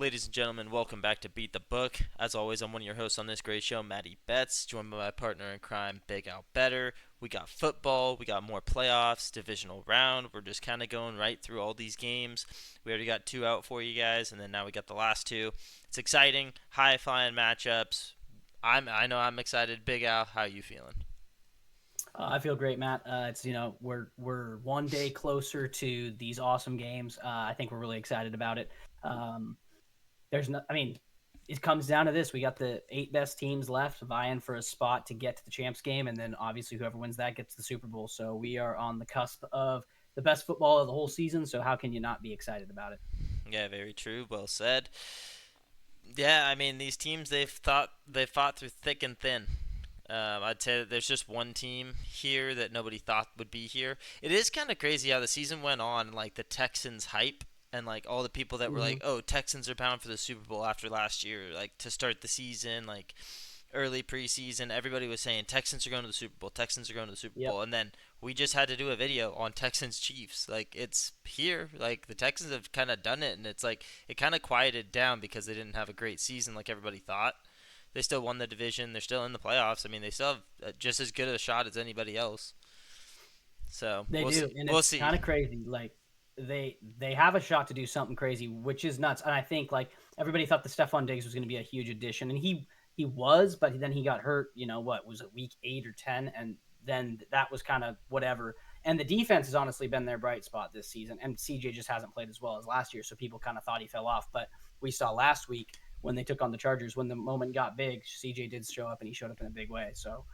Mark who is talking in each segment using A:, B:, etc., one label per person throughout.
A: Ladies and gentlemen, welcome back to Beat the Book. As always, I'm one of your hosts on this great show, MattyBets, joined by my partner in crime, BigAL Bettor. We got football, we got more playoffs, divisional round. We're just kind of going right through all these games. We already got two out for you guys, and then now we got the last two. It's exciting, high-flying matchups. I know I'm excited. Big Al, how you feeling?
B: I feel great, Matt. It's we're one day closer to these awesome games. I think we're really excited about it. Um, there's no, I mean, it comes down to this: we got the eight best teams left vying for a spot to get to the champs game, and then obviously whoever wins that gets the Super Bowl. So we are on the cusp of the best football of the whole season. So how can you not be excited about it?
A: Yeah, very true. Well said. Yeah, I mean these teams they've fought through thick and thin. I'd say that there's just one team here that nobody thought would be here. It is kind of crazy how the season went on, like the Texans hype and like all the people that were
B: Mm-hmm.
A: like, "Oh, Texans are bound for the Super Bowl after last year," like to start the season, like early preseason, everybody was saying Texans are going to the Super Bowl, Texans are going to the Super
B: Yep.
A: Bowl, and then we just had to do a video on Texans Chiefs. Like it's here, like the Texans have kind of done it, and it's like it kind of quieted down because they didn't have a great season like everybody thought. They still won the division. They're still in the playoffs. I mean, they still have just as good a shot as anybody else. So
B: They
A: we'll see.
B: do, and
A: We'll
B: it's
A: see.
B: kind of crazy. Like they have a shot to do something crazy, which is nuts. And I think like everybody thought the Stephon Diggs was going to be a huge addition, and he was, but then he got hurt. You know what was it, week 8 or 10, and then that was kind of whatever. And the defense has honestly been their bright spot this season, and CJ just hasn't played as well as last year, so people kind of thought he fell off. But we saw last week when they took on the Chargers, when the moment got big, CJ did show up, and he showed up in a big way. So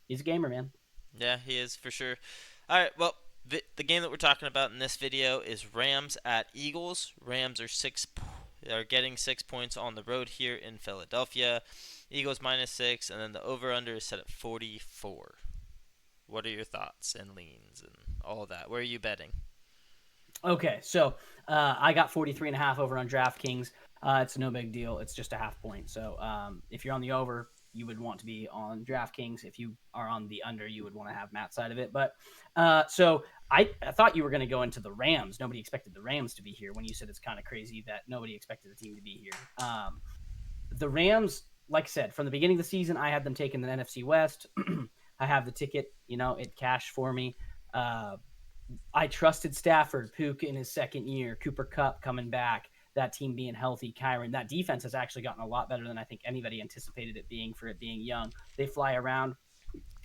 B: he's a gamer, man.
A: Yeah, he is for sure. All right. Well, the game that we're talking about in this video is Rams at Eagles. Rams are getting 6 points on the road here in Philadelphia. Eagles -6, and then the over/under is set at 44. What are your thoughts and leans and all that? Where are you betting?
B: Okay, so I got 43 and a half over on DraftKings. It's no big deal. It's just a half point. So if you're on the over, you would want to be on DraftKings. If you are on the under, you would want to have Matt's side of it. But so I thought you were going to go into the Rams. Nobody expected the Rams to be here when you said it's kind of crazy that nobody expected the team to be here. The Rams, like I said, from the beginning of the season, I had them taking the NFC West. I have the ticket, it cashed for me. Uh, I trusted Stafford, Puka in his second year, Cooper Cup coming back, that team being healthy, Kyron. That defense has actually gotten a lot better than I think anybody anticipated it being for it being young. They fly around,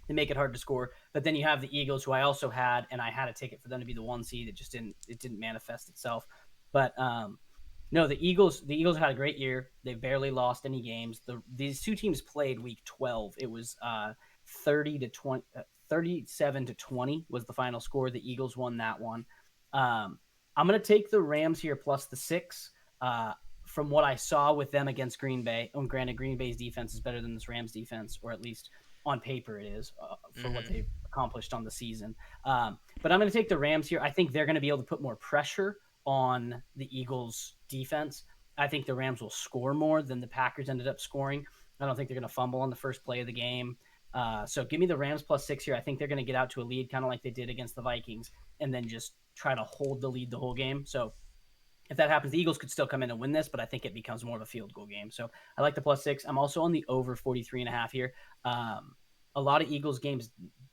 B: they make it hard to score. But then you have the Eagles, who I also had, and I had a ticket for them to be the one seed. It didn't manifest itself. But no, the Eagles had a great year. They barely lost any games. These two teams played week 12. It was 30 to 20, 37 to 20 was the final score. The Eagles won that one. I'm going to take the Rams here plus the 6. From what I saw with them against Green Bay, and granted, Green Bay's defense is better than this Rams defense, or at least on paper it is, for what
A: Mm-hmm.
B: they've accomplished on the season. But I'm going to take the Rams here. I think they're going to be able to put more pressure on the Eagles' defense. I think the Rams will score more than the Packers ended up scoring. I don't think they're going to fumble on the first play of the game. So give me the Rams plus 6 here. I think they're going to get out to a lead, kind of like they did against the Vikings, and then just try to hold the lead the whole game. So if that happens, the Eagles could still come in and win this, but I think it becomes more of a field goal game. So I like the plus 6. I'm also on the over 43 and a half here. A lot of Eagles games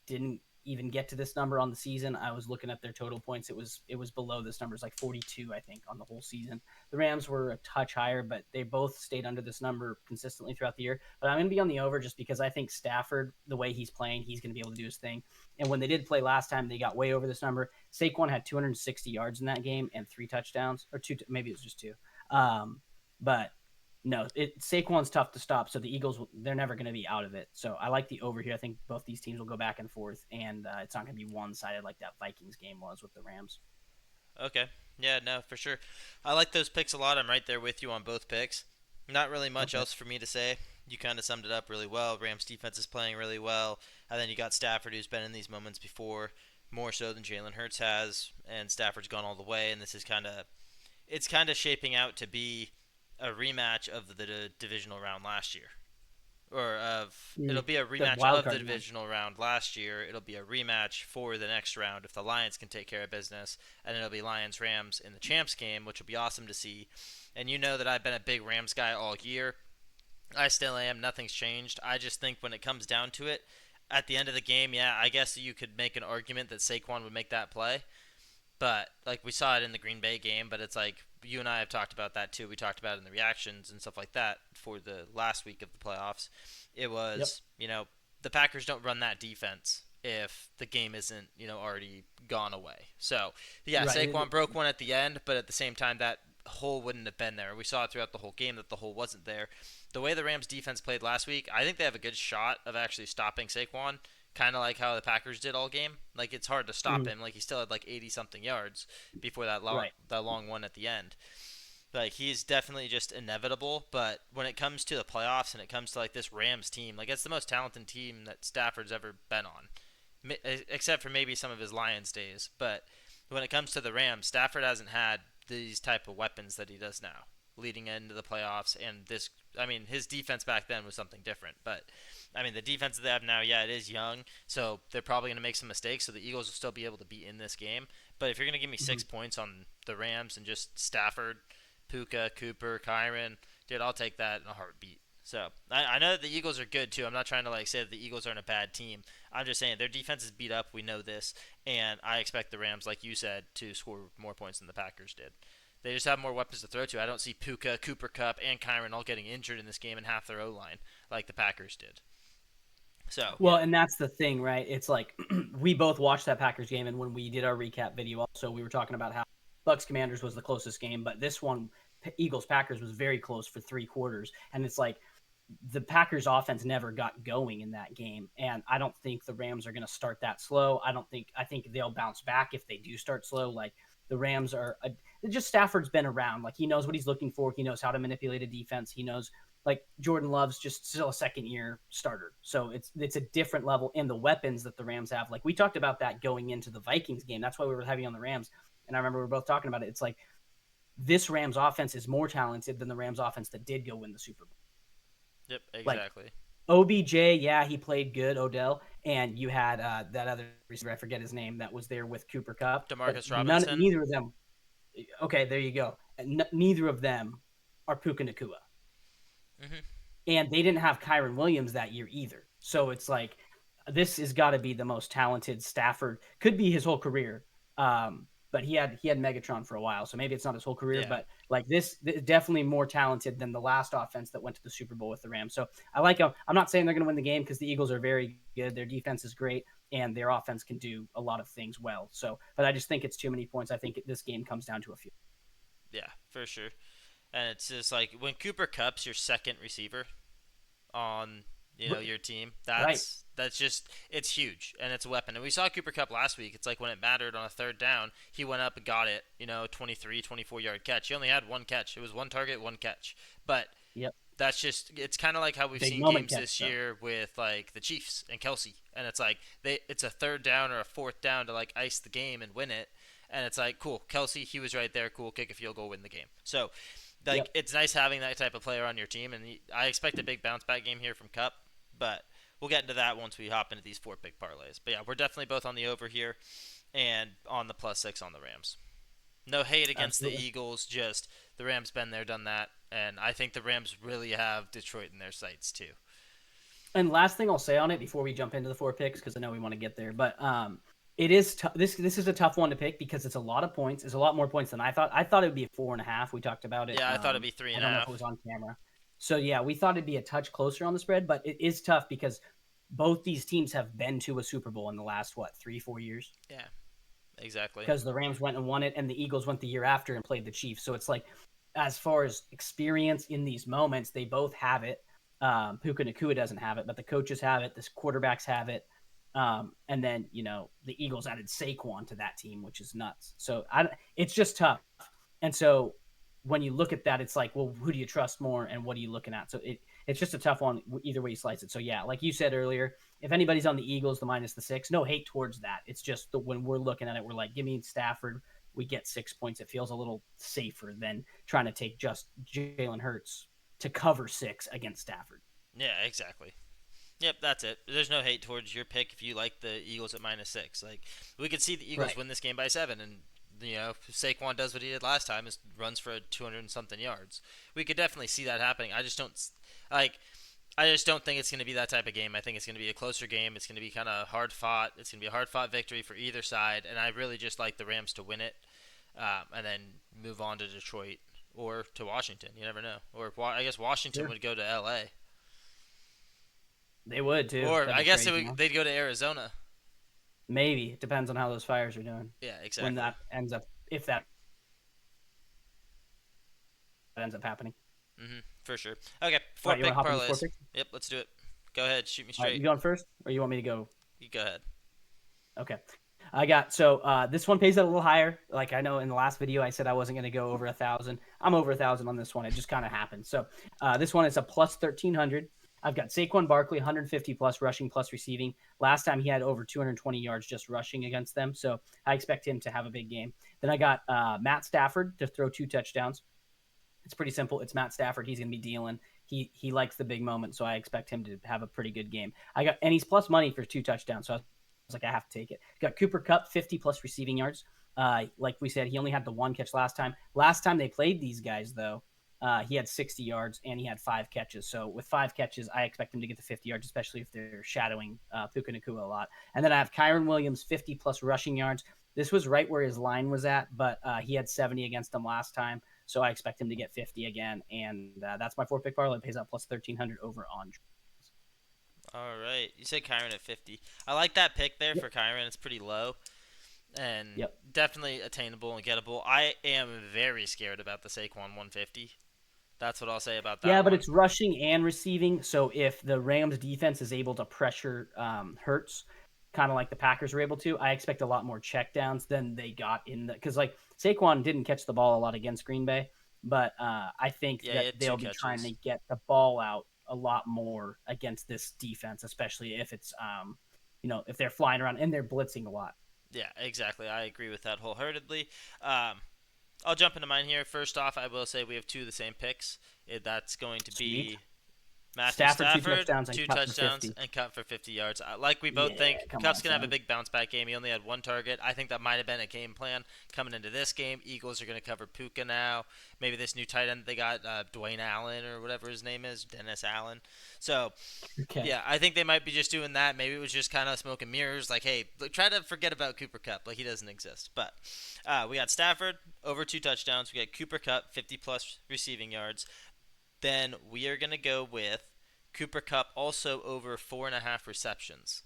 B: didn't even get to this number on the season. I was looking at their total points. It was below this number. It's like 42, I think, on the whole season. The Rams were a touch higher, but they both stayed under this number consistently throughout the year. But I'm going to be on the over just because I think Stafford, the way he's playing, he's going to be able to do his thing. And when they did play last time, they got way over this number. Saquon had 260 yards in that game and 3 touchdowns, or two, maybe it was just two. But no, Saquon's tough to stop, so the Eagles they're never going to be out of it. So I like the over here. I think both these teams will go back and forth, and it's not going to be one sided like that Vikings game was with the Rams.
A: Okay. Yeah, no, for sure. I like those picks a lot. I'm right there with you on both picks. Not really much
B: Okay.
A: else for me to say. You kind of summed it up really well. Rams defense is playing really well. And then you got Stafford, who's been in these moments before, more so than Jalen Hurts has. And Stafford's gone all the way. And this is it's kind of shaping out to be a rematch of the divisional round last year, or of it'll
B: Mm.
A: be a
B: The
A: rematch
B: wild
A: of the
B: card one.
A: divisional round last year. It'll be a rematch for the next round if the Lions can take care of business, and it'll be Lions Rams in the champs game, which will be awesome to see. And you know that I've been a big Rams guy all year. I still am. Nothing's changed. I just think when it comes down to it, at the end of the game, yeah, I guess you could make an argument that Saquon would make that play. But like we saw it in the Green Bay game, but it's like you and I have talked about that too. We talked about it in the reactions and stuff like that for the last week of the playoffs. It
B: Yep.
A: was, the Packers don't run that defense if the game isn't, already gone away. So, yeah,
B: Right.
A: Saquon broke one at the end, but at the same time that hole wouldn't have been there. We saw it throughout the whole game that the hole wasn't there. The way the Rams defense played last week, I think they have a good shot of actually stopping Saquon, kind of like how the Packers did all game. Like it's hard to stop
B: Mhm.
A: him. Like he still had like 80 something yards before
B: Right.
A: that long one at the end. Like he's definitely just inevitable. But when it comes to the playoffs and it comes to like this Rams team, like it's the most talented team that Stafford's ever been on, except for maybe some of his Lions days. But when it comes to the Rams, Stafford hasn't had these type of weapons that he does now leading into the playoffs. And this, I mean, his defense back then was something different. But I mean, the defense that they have now, yeah, it is young, so they're probably going to make some mistakes. So the Eagles will still be able to be in this game. But if you're going to give me
B: Mhm.
A: 6 points on the Rams and just Stafford, Puka, Cooper, Kyron, dude, I'll take that in a heartbeat. So I know that the Eagles are good too. I'm not trying to like say that the Eagles aren't a bad team. I'm just saying their defense is beat up. We know this, and I expect the Rams, like you said, to score more points than the Packers did. They just have more weapons to throw to. I don't see Puka, Cooper Cup, and Kyron all getting injured in this game and half their O line like the Packers did. So
B: Well,
A: yeah,
B: and that's the thing, right? It's like we both watched that Packers game, and when we did our recap video, also we were talking about how Bucks Commanders was the closest game, but this one, Eagles Packers, was very close for 3 quarters, and it's like the Packers offense never got going in that game. And I don't think the Rams are going to start that slow. I think they'll bounce back if they do start slow. Like the Rams are just Stafford's been around. Like he knows what he's looking for. He knows how to manipulate a defense. He knows like Jordan Love's just still a second year starter. So it's a different level in the weapons that the Rams have. Like we talked about that going into the Vikings game. That's why we were heavy on the Rams. And I remember we were both talking about it. It's like this Rams offense is more talented than the Rams offense that did go win the Super Bowl.
A: yep,
B: Like
A: exactly.
B: OBJ, yeah, he played good, Odell, and you had that other receiver, I forget his name, that was there with Cooper Cup, but
A: Demarcus Robinson.
B: neither of them. Okay, there you go. Neither of them are Puka Nakua,
A: Hmm.
B: and they didn't have Kyron Williams that year either. So it's like this has got to be the most talented Stafford could be his whole career. But he had Megatron for a while, so maybe it's not his whole career.
A: Yeah,
B: But like this definitely more talented than the last offense that went to the Super Bowl with the Rams. So I like them. I'm not saying they're going to win the game because the Eagles are very good. Their defense is great, and their offense can do a lot of things well. So, but I just think it's too many points. I think this game comes down to a few.
A: yeah, for sure. And it's just like when Cooper Cup's your second receiver on your team,
B: Right.
A: that's just it's huge and it's a weapon. And we saw Cooper Cup last week. It's like when it mattered on a third down, he went up and got it. 23, 24 yard catch. He only had one catch. It was one target, one catch. But
B: Yep.
A: that's just it's kind of like how we've
B: Big
A: seen
B: moment
A: games
B: catch
A: this
B: though.
A: year with like the Chiefs and Kelsey, and it's like it's a third down or a fourth down to like ice the game and win it, and it's like cool, Kelsey, he was right there, cool, kick a field goal, win the game. So like
B: Yep.
A: it's nice having that type of player on your team, and I expect a big bounce back game here from Cup, but we'll get into that once we hop into these four big parlays. But yeah, we're definitely both on the over here and on the +6 on the Rams. No hate against the
B: Absolutely.
A: Eagles, just the Rams been there, done that, and I think the Rams really have Detroit in their sights too.
B: And last thing I'll say on it before we jump into the 4 picks, because I know we want to get there, but it is this is a tough one to pick because it's a lot of points. It's a lot more points than I thought. I thought it would be a 4.5. We talked about it.
A: Yeah, I thought it'd be three
B: I
A: and a
B: don't know if it
A: half.
B: was on camera. So yeah, we thought it'd be a touch closer on the spread, but it is tough because both these teams have been to a Super Bowl in the last 3-4 years.
A: Yeah, exactly.
B: Because the Rams went and won it, and the Eagles went the year after and played the Chiefs. So it's like, as far as experience in these moments, they both have it. Puka Nakua doesn't have it, but the coaches have it. The quarterbacks have it. And then the Eagles added Saquon to that team, which is nuts. So it's just tough. And so when you look at that, it's like, well, who do you trust more, and what are you looking at? So it's just a tough one either way you slice it. So yeah, like you said earlier, if anybody's on the Eagles, the -6, no hate towards that. It's just when we're looking at it, we're like, give me Stafford. We get 6 points. It feels a little safer than trying to take just Jalen Hurts to cover 6 against Stafford.
A: Yeah, exactly. Yep, that's it. There's no hate towards your pick if you like the Eagles at -6. Like we could see the Eagles
B: Right.
A: win this game by 7, and if Saquon does what he did last time, is runs for 200 and something yards. We could definitely see that happening. Like. I just don't think it's going to be that type of game. I think it's going to be a closer game. It's going to be kind of hard fought. It's going to be a hard fought victory for either side, and I really just like the Rams to win it, and then move on to Detroit or to Washington. You never know. Or I guess Washington
B: Sure.
A: would go to L.A.
B: They would too.
A: Or
B: That'd
A: I
B: be
A: guess
B: crazy, huh?
A: they'd go to Arizona.
B: Maybe. It depends on how those fires are doing.
A: Yeah,
B: When
A: exactly.
B: that ends up, if that ends up happening.
A: For sure. Okay,
B: All
A: four
B: right, you want to
A: pick
B: hop into four
A: parlays.
B: picks?
A: Yep, let's do it. Go ahead, shoot me
B: All right, you
A: straight.
B: going first, or you want me to go?
A: You go ahead.
B: Okay. I got this one pays out a little higher. Like I know in the last video I said I wasn't going to go over 1,000. I'm over 1,000 on this one. It just kind of happened. So this one is a plus 1,300. I've got Saquon Barkley 150 plus rushing plus receiving. Last time he had over 220 yards just rushing against them. So I expect him to have a big game. Then I got Matt Stafford to throw 2 touchdowns. It's pretty simple. It's Matt Stafford. He's going to be dealing. He likes the big moment, so I expect him to have a pretty good game. And he's plus money for 2 touchdowns, so I was like, I have to take it. Got Cooper Kupp 50 plus receiving yards. Like we said, he only had the one catch last time. Last time they played these guys, though, he had 60 yards and he had 5 catches. So with 5 catches, I expect him to get the 50 yards, especially if they're shadowing Puka Nakua a lot. And then I have Kyron Williams 50 plus rushing yards. This was right where his line was at, but he had 70 against them last time. So I expect him to get 50 again. And that's my 4 pick parlay. It pays out plus 1,300 over on.
A: All right. You said Kyron at 50. I like that pick there
B: Yep.
A: for Kyron. It's pretty low and
B: Yep.
A: definitely attainable and gettable. I am very scared about the Saquon 150. That's what I'll say about
B: Yeah,
A: that
B: but
A: one.
B: it's rushing and receiving. So if the Rams defense is able to pressure Hurts, kind of like the Packers were able to, I expect a lot more checkdowns than they got in the because like Saquon didn't catch the ball a lot against Green Bay, but I think
A: Yeah, he
B: that
A: had two
B: they'll be trying to
A: catches.
B: get the ball out a lot more against this defense, especially if it's if they're flying around and they're blitzing a lot.
A: Yeah, exactly. I agree with that wholeheartedly. Um, I'll jump into mine here. First off, I will say we have two of the same picks. That's going to
B: Sweet.
A: be Matthew
B: Stafford two
A: Stafford,
B: touchdowns and
A: two
B: cut for
A: touchdowns,
B: 50.
A: and Cup for 50 yards. Like we both
B: Yeah,
A: think,
B: come
A: Cup's
B: on,
A: going to have a
B: son.
A: big bounce back game. He only had one target. I think that might have been a game plan coming into this game. Eagles are going to cover Puka now. Maybe this new tight end they got, Dwayne Allen or whatever his name is, Dennis Allen. So,
B: Okay.
A: yeah, I think they might be just doing that. Maybe it was just kind of smoke and mirrors. Like, hey, look, try to forget about Cooper Cup. Like, he doesn't exist. But we got Stafford, over 2 touchdowns. We got Cooper Cup, 50 plus receiving yards. Then we are going to go with Cooper Cup also over 4.5 receptions.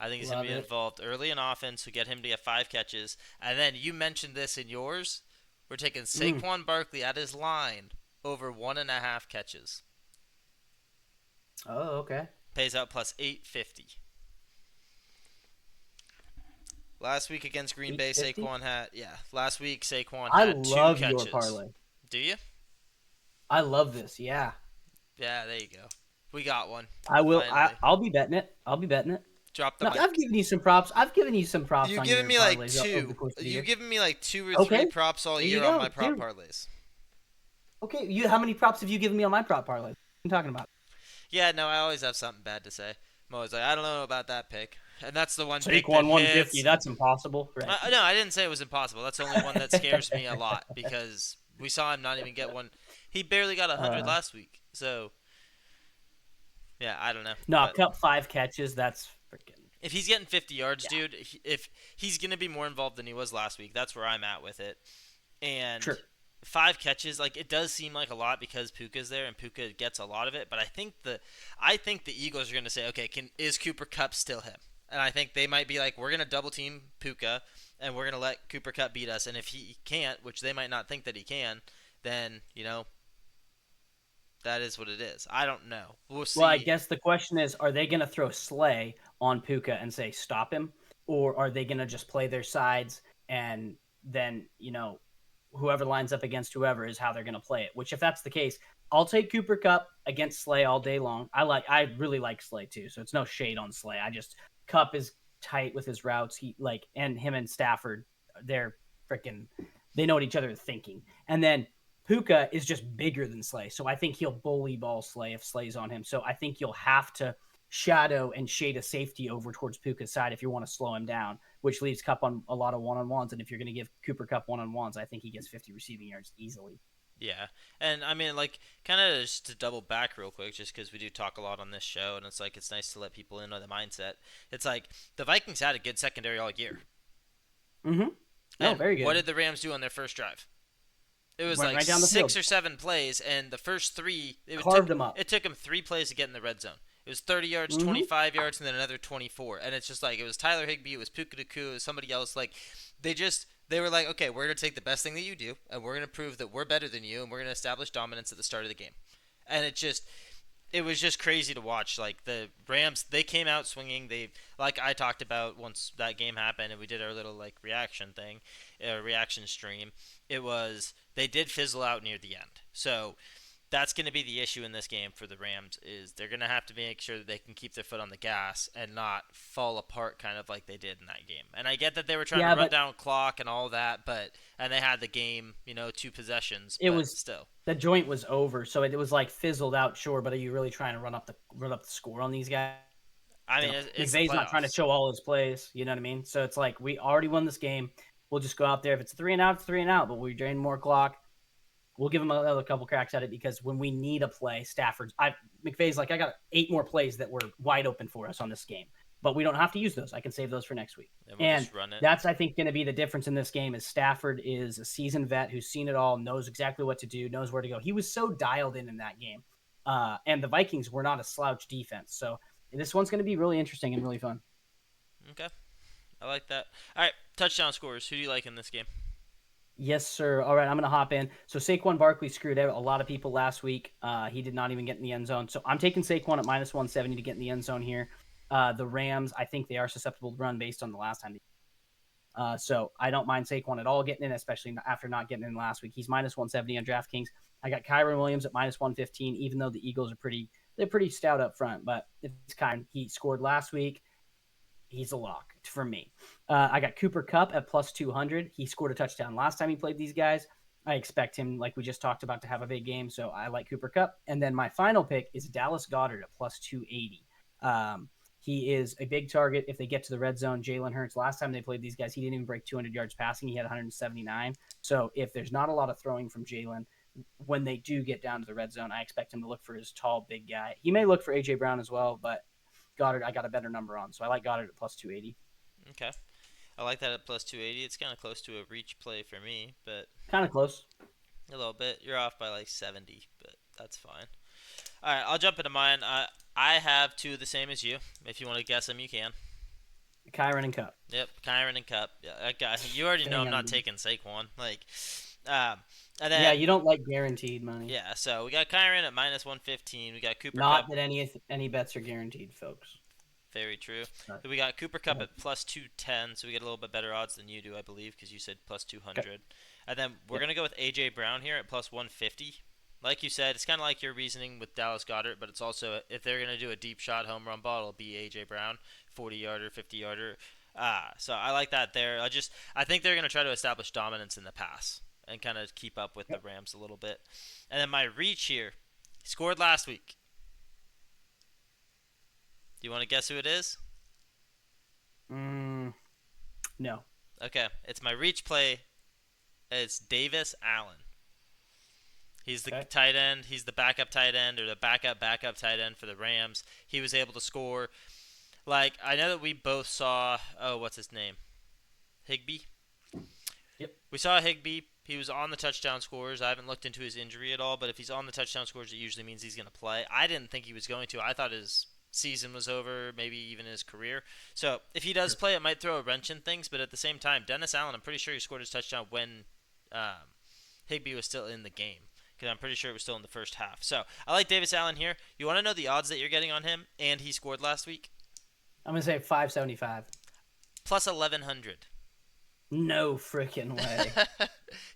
A: I think he's going to
B: Love
A: be
B: it.
A: involved early in offense. We get him to get 5 catches. And then you mentioned this in yours. We're taking
B: Mm.
A: Saquon Barkley at his line over 1.5 catches.
B: Oh, okay.
A: Pays out plus 850. Last week against Green Bay,
B: 850.
A: Saquon had Last week Saquon
B: I
A: had two
B: love your
A: catches.
B: parlay.
A: Do you?
B: I love this. Yeah,
A: Yeah, there you go. We got one
B: I will.
A: finally.
B: I'll be betting it. I'll be betting it.
A: Drop the
B: No, I've
A: mic.
B: given you some props. I've given you some props
A: You've
B: on
A: given
B: your
A: me like
B: parlays over the
A: two.
B: course of the
A: You've
B: year.
A: given me like two or three
B: Okay,
A: props all
B: there you
A: year on my
B: go.
A: prop
B: Here.
A: parlays.
B: Okay, you. How many props have you given me on my prop parlay? What are you talking about?
A: Yeah, no, I always have something bad to say. I'm always like, I don't know about that pick, and that's the one pick that
B: Saquon 150.
A: hits.
B: That's impossible, right?
A: No, I didn't say it was impossible. That's the only one that scares me a lot because we saw him not even get one. He barely got 100
B: uh,
A: last week. So yeah, I don't know,
B: no,
A: but
B: Cup 5 catches. That's freaking
A: if he's getting 50 yards,
B: yeah.
A: dude, if he's gonna be more involved than he was last week, that's where I'm at with it. And
B: Sure.
A: 5 catches, like it does seem like a lot because Puka's there and Puka gets a lot of it. But I think the Eagles are gonna say, okay, is Cooper Cup still him? And I think they might be like, we're gonna double team Puka and we're gonna let Cooper Cup beat us. And if he can't, which they might not think that he can, then that is what it is. I don't know. We'll
B: Well, I
A: see.
B: guess the question is, are they going to throw Slay on Puka and say stop him, or are they going to just play their sides and then whoever lines up against whoever is how they're going to play it? Which, if that's the case, I'll take Cooper Cup against Slay all day long. I really like Slay too, so it's no shade on Slay. I just Cup is tight with his routes. And him and Stafford, they're freaking, they know what each other is thinking. And then Puka is just bigger than Slay. So I think he'll bully ball Slay if Slay's on him. So I think you'll have to shadow and shade a safety over towards Puka's side if you want to slow him down, which leaves Cup on a lot of one-on-ones. And if you're going to give Cooper Cup one-on-ones, I think he gets 50 receiving yards easily.
A: Yeah, and I mean, like, kind of just to double back real quick, just because we do talk a lot on this show, and it's like it's nice to let people in on the mindset. It's like the Vikings had a good secondary all year,
B: Mm-hmm. No,
A: and
B: very
A: what
B: good.
A: did the Rams do on their first drive? It was
B: Went
A: like
B: right down the
A: six
B: field.
A: or seven plays, and the first three
B: Carved him up.
A: it took him 3 plays to get in the red zone. It was 30 yards,
B: Mm-hmm.
A: 25 yards, and then another 24. And it's just like it was Tyler Higbee, it was Puka Nacua, it was somebody else. Like they were like, okay, we're gonna take the best thing that you do, and we're gonna prove that we're better than you, and we're gonna establish dominance at the start of the game. And it was just crazy to watch. Like the Rams, they came out swinging. They, like I talked about once that game happened, and we did our little like reaction thing, reaction stream. It was they did fizzle out near the end. So that's going to be the issue in this game for the Rams is they're going to have to make sure that they can keep their foot on the gas and not fall apart kind of like they did in that game. And I get that they were trying to
B: Yeah,
A: run
B: but
A: down clock and all that, but and they had the game, 2 possessions,
B: it
A: but
B: was
A: still.
B: the joint was over, so it was like fizzled out, sure. But are you really trying to run up the score on these guys?
A: I
B: You
A: mean,
B: know,
A: it's the
B: McVay's not trying to
A: playoffs.
B: show all his plays. You know what I mean? So it's like we already won this game. We'll just go out there. If it's 3-and-out, it's 3-and-out. But we drain more clock. We'll give him another couple cracks at it because when we need a play, McVay's like, I got 8 more plays that were wide open for us on this game, but we don't have to use those. I can save those for next week.
A: And we'll
B: And
A: just run it.
B: that's, I think, going to be the difference in this game is Stafford is a seasoned vet who's seen it all, knows exactly what to do, knows where to go. He was so dialed in that game. And the Vikings were not a slouch defense. So this one's going to be really interesting and really fun.
A: Okay, I like that. All right, touchdown scores. Who do you like in this game?
B: Yes, sir. All right, I'm going to hop in. So Saquon Barkley screwed out a lot of people last week. He did not even get in the end zone. So I'm taking Saquon at minus 170 to get in the end zone here. The Rams, I think they are susceptible to run based on the last time. So I don't mind Saquon at all getting in, especially after not getting in last week. He's minus 170 on DraftKings. I got Kyron Williams at minus 115, even though the Eagles are pretty stout up front. But it's Kyron. He scored last week. He's a lock for me. I got Cooper Kupp at plus 200. He scored a touchdown last time he played these guys. I expect him, like we just talked about, to have a big game. So I like Cooper Kupp. And then my final pick is Dallas Goedert at plus 280. He is a big target if they get to the red zone. Jalen Hurts, last time they played these guys, he didn't even break 200 yards passing. He had 179. So if there's not a lot of throwing from Jalen, when they do get down to the red zone, I expect him to look for his tall, big guy. He may look for A.J. Brown as well, but Goddard, I got a better number on. So I like Goddard at plus 280.
A: Okay, I like that at plus 280. It's kind of close to a reach play for me, but
B: Kind of close.
A: a little bit. You're off by like 70, but that's fine. All right, I'll jump into mine. I have two the same as you. If you want to guess them, you can.
B: Kyron and Cup.
A: Yep, Kyron and Cup. Yeah, that guy. You already know
B: Dang
A: I'm
B: on
A: not
B: me.
A: taking Saquon. Um, and
B: Yeah,
A: then
B: you don't like guaranteed money.
A: yeah, so we got Kyron at minus 115. We got Cooper Cup.
B: Not that any bets are guaranteed, folks.
A: Very true.
B: Sorry.
A: Then we got Cooper
B: Go
A: Cup
B: ahead.
A: at plus 210, so we get a little bit better odds than you do, I believe, because you said plus
B: Okay.
A: 200. And then we're
B: Yep.
A: going to go with A.J. Brown here at plus 150. Like you said, it's kind of like your reasoning with Dallas Goddard, but it's also, if they're going to do a deep shot home run ball, it'll be A.J. Brown, 40-yarder, 50-yarder. So I like that there. I think they're going to try to establish dominance in the pass and kind of keep up with the
B: Yep.
A: Rams a little bit. And then my reach here, he scored last week. Do you want to guess who it is?
B: No.
A: Okay, it's my reach play. It's Davis Allen. He's the
B: Okay.
A: tight end. He's the backup tight end or the backup tight end for the Rams. He was able to score. Like I know that we both saw. Oh, what's his name? Higbee.
B: Yep.
A: We saw Higbee. He was on the touchdown scores. I haven't looked into his injury at all, but if he's on the touchdown scores, it usually means he's going to play. I didn't think he was going to. I thought his season was over, maybe even his career. So if he does
B: Sure.
A: play, it might throw a wrench in things. But at the same time, Dennis Allen, I'm pretty sure he scored his touchdown when Higbee was still in the game. Because I'm pretty sure it was still in the first half. So I like Davis Allen here. You want to know the odds that you're getting on him, and he scored last week?
B: I'm gonna say 575.
A: Plus 1100.
B: No freaking way.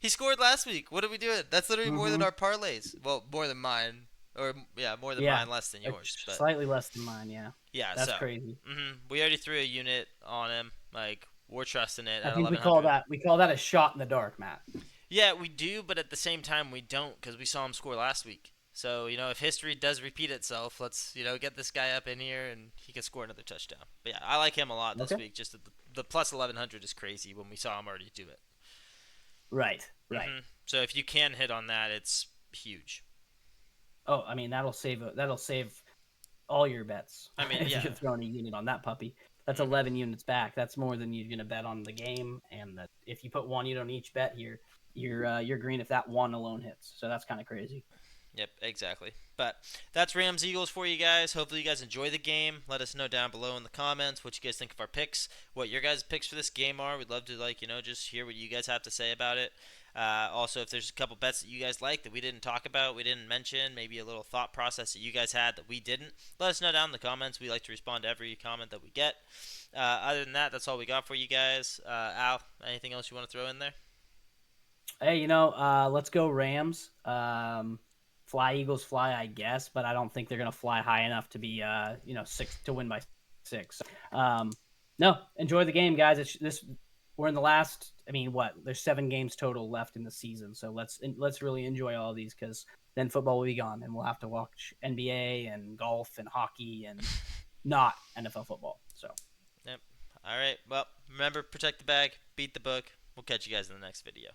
A: He scored last week. What are we doing? That's literally more than
B: Mm-hmm.
A: our parlays. Well, more than mine, or yeah, more than
B: Yeah.
A: mine, less than yours. But
B: Slightly less than mine. Yeah.
A: yeah,
B: That's
A: so
B: crazy.
A: we already threw a unit on him. Like we're trusting it
B: I
A: at
B: think
A: 1100.
B: we call that a shot in the dark, Matt.
A: Yeah, we do, but at the same time we don't because we saw him score last week. So if history does repeat itself, let's get this guy up in here and he can score another touchdown. But yeah, I like him a lot this
B: Okay.
A: week. Just the plus 1100 is crazy when we saw him already do it.
B: Right. Right.
A: So if you can hit on that, it's huge.
B: Oh, I mean that'll save all your bets
A: I mean,
B: if
A: yeah.
B: you're throwing a unit on that puppy. That's
A: hmm
B: 11 units back. That's more than you're gonna bet on the game. And that if you put one unit on each bet here, you're green if that one alone hits. So that's kind of crazy.
A: Yep, exactly. But that's Rams Eagles for you guys. Hopefully you guys enjoy the game. Let us know down below in the comments what you guys think of our picks, what your guys' picks for this game are. We'd love to just hear what you guys have to say about it. Also, if there's a couple bets that you guys like that we didn't talk about, we didn't mention, maybe a little thought process that you guys had that we didn't, let us know down in the comments. We like to respond to every comment that we get. Other than that, that's all we got for you guys. Al, anything else you want to throw in there?
B: Hey, let's go Rams. Fly Eagles fly, I guess, but I don't think they're gonna fly high enough to be six to win by six. No, enjoy the game, guys. It's this we're in the last. I mean, what? There's 7 games total left in the season, so let's really enjoy all these because then football will be gone, and we'll have to watch NBA and golf and hockey and not NFL football. So.
A: Yep. All right. Well, remember, protect the bag, beat the book. We'll catch you guys in the next video.